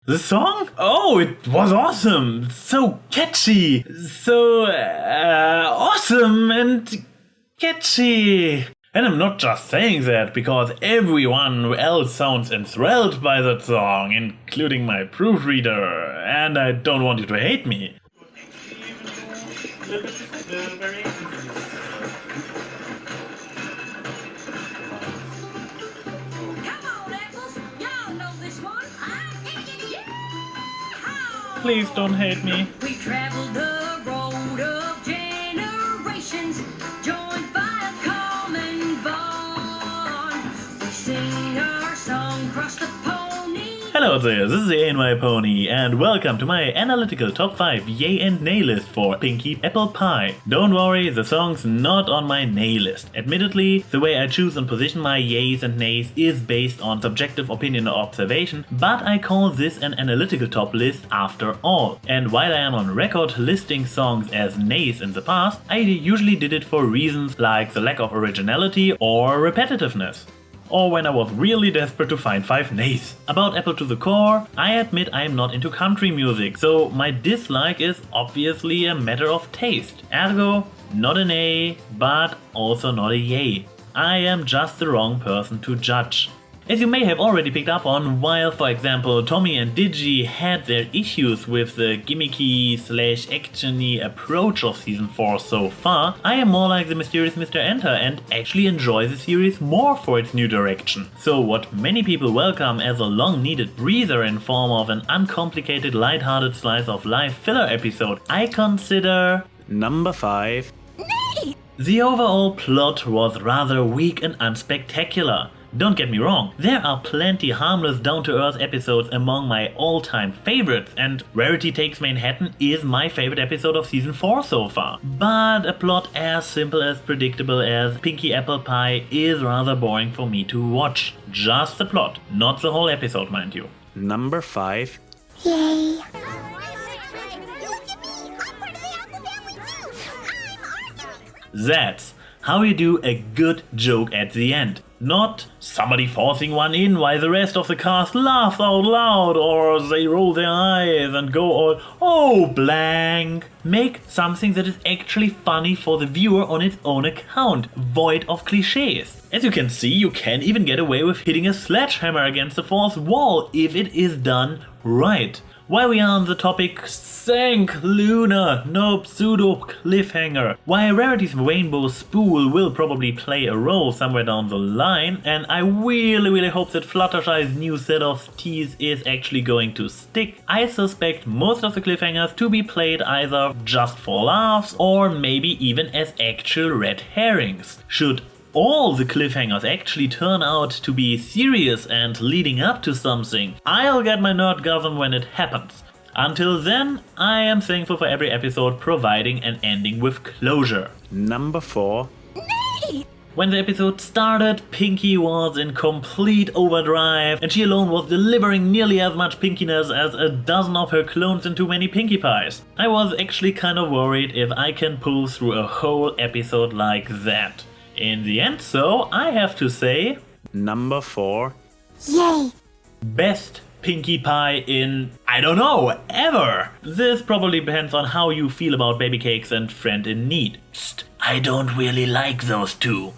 The song? Oh, it was awesome! So catchy! So awesome and catchy! And I'm not just saying that because everyone else sounds enthralled by that song, including my proofreader, and I don't want you to hate me. Please don't hate me. We traveled the road of generations, joined by a common bond. We sing our song across the pony. Hello there, this is the AnY Pony, and welcome to my analytical top 5 yay and nay list for Pinkie Apple Pie. Don't worry, the song's not on my nay list. Admittedly, the way I choose and position my yays and nays is based on subjective opinion or observation, but I call this an analytical top list after all. And while I am on record listing songs as nays in the past, I usually did it for reasons like the lack of originality or repetitiveness. Or when I was really desperate to find 5 nays. About Apple to the core, I admit I am not into country music, so my dislike is obviously a matter of taste. Ergo, not a nay, but also not a yay. I am just the wrong person to judge. As you may have already picked up on, while for example Tommy and Digi had their issues with the gimmicky/actiony approach of season 4 so far, I am more like the mysterious Mr. Enter and actually enjoy the series more for its new direction. So what many people welcome as a long needed breather in form of an uncomplicated lighthearted slice of life filler episode, I consider Number 5. Neigh! The overall plot was rather weak and unspectacular. Don't get me wrong, there are plenty harmless down-to-earth episodes among my all-time favorites, and Rarity Takes Manhattan is my favorite episode of season 4 so far. But a plot as simple as predictable as Pinkie Apple Pie is rather boring for me to watch. Just the plot, not the whole episode, mind you. Number 5. Yay! That's how you do a good joke at the end. Not somebody forcing one in while the rest of the cast laughs out loud or they roll their eyes and go all, oh blank. Make something that is actually funny for the viewer on its own account, void of cliches. As you can see, you can even get away with hitting a sledgehammer against the fourth wall if it is done right. While we are on the topic, thank Luna, no pseudo cliffhanger. While Rarity's rainbow spool will probably play a role somewhere down the line, and I really hope that Fluttershy's new set of teas is actually going to stick, I suspect most of the cliffhangers to be played either just for laughs or maybe even as actual red herrings. Should all the cliffhangers actually turn out to be serious and leading up to something, I'll get my nerdgasm when it happens. Until then, I am thankful for every episode providing an ending with closure. Number 4. Neigh! When the episode started, Pinkie was in complete overdrive and she alone was delivering nearly as much pinkiness as a dozen of her clones in Too Many Pinkie Pies. I was actually kind of worried if I can pull through a whole episode like that. In the end, so I have to say, Number 4. Yay! best Pinkie Pie in, I don't know, ever. This probably depends on how you feel about Baby Cakes and Friend in Need. Psst, I don't really like those two.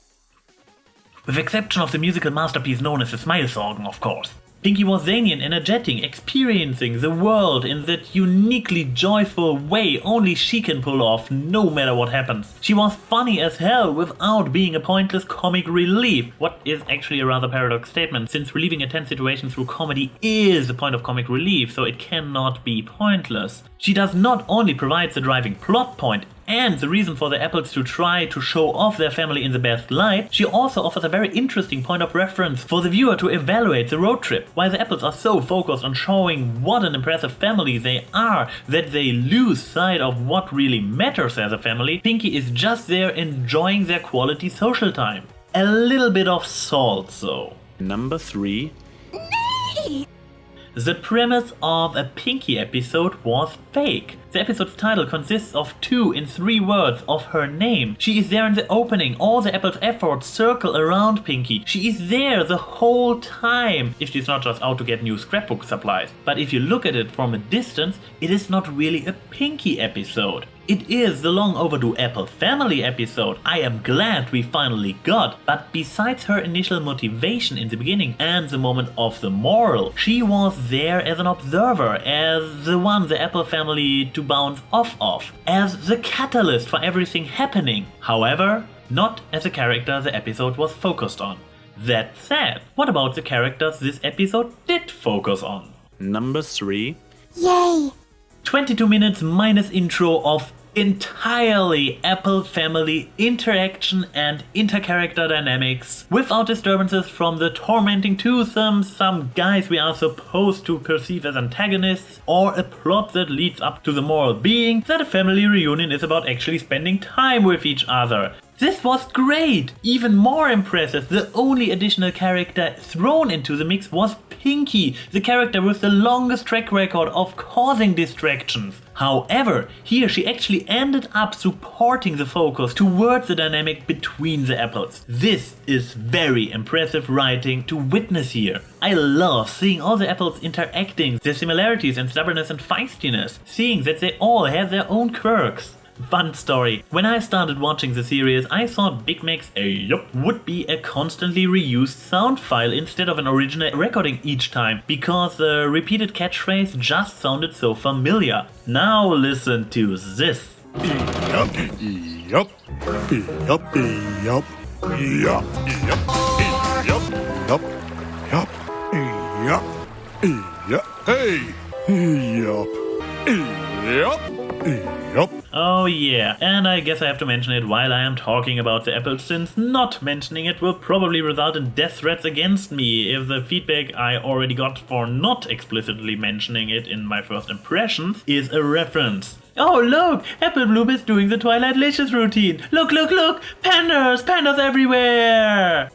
With exception of the musical masterpiece known as the Smile Song, of course. Pinkie was zany and energetic, experiencing the world in that uniquely joyful way only she can pull off no matter what happens. She was funny as hell without being a pointless comic relief. What is actually a rather paradox statement, since relieving a tense situation through comedy is the point of comic relief, so it cannot be pointless. She does not only provide the driving plot point and the reason for the apples to try to show off their family in the best light, she also offers a very interesting point of reference for the viewer to evaluate the road trip. While the apples are so focused on showing what an impressive family they are that they lose sight of what really matters as a family, Pinkie is just there enjoying their quality social time. A little bit of salt though. Number 3. Neigh! The premise of a Pinkie episode was fake. The episode's title consists of 2 in 3 words of her name. She is there in the opening. All the Apple's efforts circle around Pinkie. She is there the whole time, if she's not just out to get new scrapbook supplies. But if you look at it from a distance, it is not really a Pinkie episode. It is the long overdue Apple Family episode I am glad we finally got, but besides her initial motivation in the beginning and the moment of the moral, she was there as an observer, as the one the Apple family to bounce off of, as the catalyst for everything happening. However, not as a character the episode was focused on. That said, what about the characters this episode did focus on? Number 3. Yay! 22 minutes minus intro of entirely Apple family interaction and inter-character dynamics without disturbances from the tormenting twosome, some guys we are supposed to perceive as antagonists, or a plot that leads up to the moral being that a family reunion is about actually spending time with each other. This was great! Even more impressive, the only additional character thrown into the mix was Pinkie, the character with the longest track record of causing distractions. However, here she actually ended up supporting the focus towards the dynamic between the apples. This is very impressive writing to witness here. I love seeing all the apples interacting, their similarities in stubbornness and feistiness, seeing that they all have their own quirks. Fun story. When I started watching the series, I thought Big Mac's "yup" would be a constantly reused sound file instead of an original recording each time, because the repeated catchphrase just sounded so familiar. Now listen to this. Yup, yup, yup, yup, yup, yup, yup, yup, yup, yup, hey, yup, yup, yup. Oh yeah, and I guess I have to mention it while I am talking about the apples, since not mentioning it will probably result in death threats against me if the feedback I already got for not explicitly mentioning it in my first impressions is a reference. Oh look, Apple Bloom is doing the Twilight Licious routine. Look, look, look, pandas, pandas everywhere!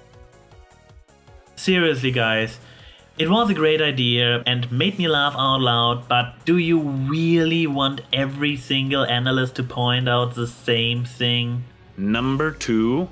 Seriously guys, it was a great idea and made me laugh out loud, but do you really want every single analyst to point out the same thing? Number 2.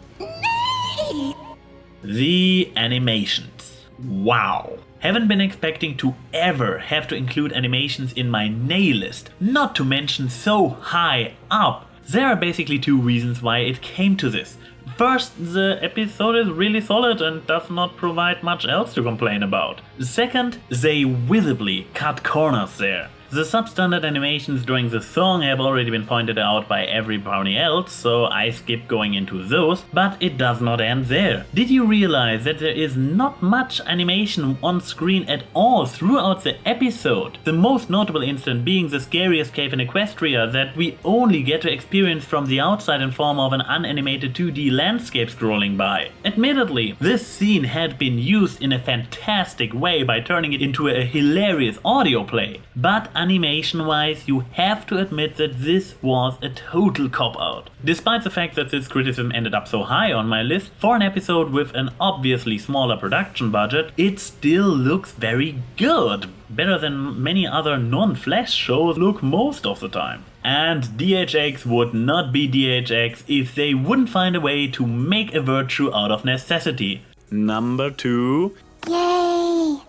The animations. Wow. Haven't been expecting to ever have to include animations in my Neigh list, not to mention so high up. There are basically 2 reasons why it came to this. First, the episode is really solid and does not provide much else to complain about. Second, they visibly cut corners there. The substandard animations during the song have already been pointed out by every brownie else, so I skip going into those, but it does not end there. Did you realize that there is not much animation on screen at all throughout the episode? The most notable instance being the scariest cave in Equestria that we only get to experience from the outside in form of an unanimated 2D landscape scrolling by. Admittedly, this scene had been used in a fantastic way by turning it into a hilarious audio play, but animation-wise, you have to admit that this was a total cop-out. Despite the fact that this criticism ended up so high on my list, for an episode with an obviously smaller production budget, it still looks very good. Better than many other non-Flash shows look most of the time. And DHX would not be DHX if they wouldn't find a way to make a virtue out of necessity. Number 2. Yay!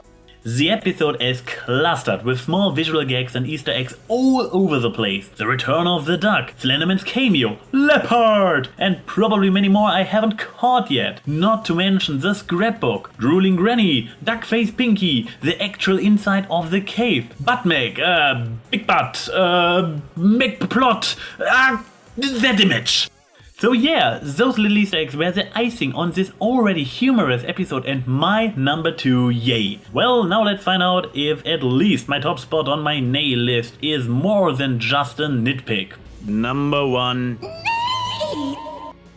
The episode is clustered with small visual gags and Easter eggs all over the place. The return of the duck, Slenderman's cameo, Leopard, and probably many more I haven't caught yet. Not to mention the scrapbook, drooling granny, duck-faced Pinkie, the actual inside of the cave, Buttmeg, Big Butt, McPlot, that image. So yeah, those little Easter eggs were the icing on this already humorous episode and my number 2 yay. Well, now let's find out if at least my top spot on my Neigh list is more than just a nitpick. Number 1.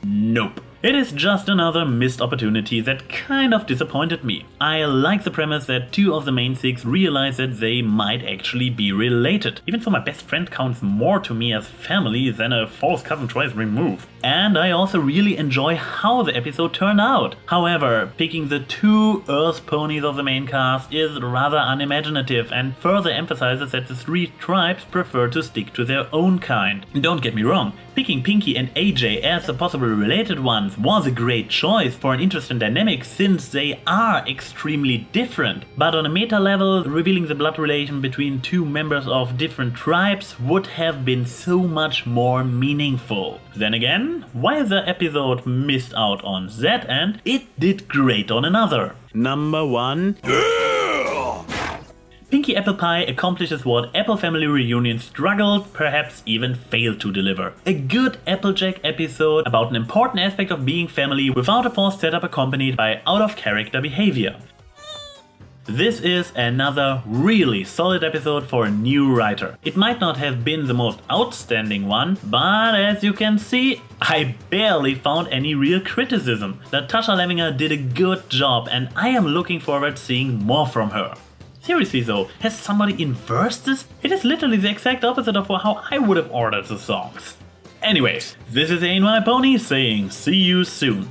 Nope. It is just another missed opportunity that kind of disappointed me. I like the premise that two of the main six realize that they might actually be related. Even so, my best friend counts more to me as family than a false cousin twice removed. And I also really enjoy how the episode turned out. However, picking the two Earth ponies of the main cast is rather unimaginative and further emphasizes that the three tribes prefer to stick to their own kind. Don't get me wrong, picking Pinkie and AJ as the possible related ones was a great choice for an interesting dynamic since they are extremely different. But on a meta level, revealing the blood relation between two members of different tribes would have been so much more meaningful. Then again, while the episode missed out on that end, it did great on another. Number 1. Pinkie Apple Pie accomplishes what Apple Family Reunion struggled, perhaps even failed to deliver. A good Applejack episode about an important aspect of being family without a forced setup accompanied by out-of-character behavior. This is another really solid episode for a new writer. It might not have been the most outstanding one, but as you can see, I barely found any real criticism. Natasha Levinger did a good job and I am looking forward to seeing more from her. Seriously though, has somebody inversed this? It is literally the exact opposite of how I would have ordered the songs. Anyways, this is AnY saying see you soon.